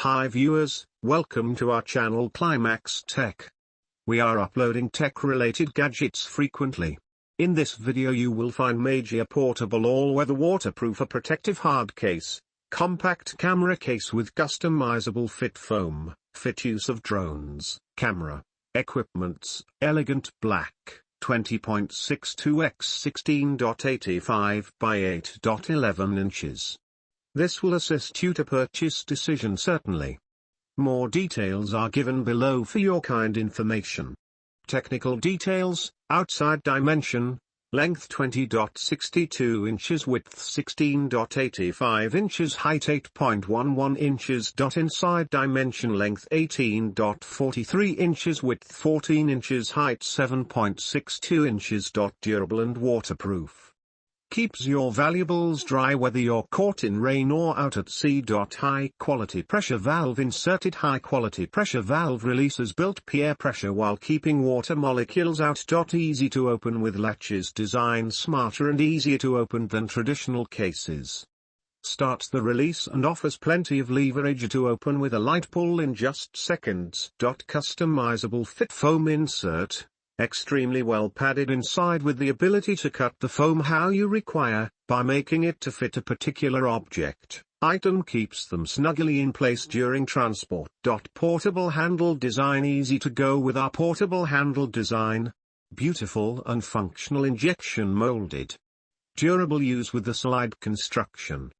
Hi viewers, welcome to our channel Climax Tech. We are uploading tech-related gadgets frequently. In this video you will find major portable all-weather waterproof protective hard case, compact camera case with customizable fit foam, fit use of drones, camera, equipments, elegant black, 20.62 x 16.85 by 8.11 inches. This will assist you to purchase decision certainly. More details are given below for your kind information. Technical details: outside dimension, length 20.62 inches, width 16.85 inches, height 8.11 inches. Inside dimension, length 18.43 inches, width 14 inches, height 7.62 inches. Durable and waterproof. Keeps your valuables dry whether you're caught in rain or out at sea. High quality pressure valve inserted. High quality pressure valve releases built-in air pressure while keeping water molecules out. Easy to open with Latches Design, smarter and easier to open than traditional cases. Starts the release and offers plenty of leverage to open with a light pull in just seconds. Customizable fit foam insert. Extremely well padded inside with the ability to cut the foam how you require, by making it to fit a particular object. Item keeps them snugly in place during transport. Portable handle design. Easy to go with our portable handle design. Beautiful and functional injection molded. Durable use with the solide construction.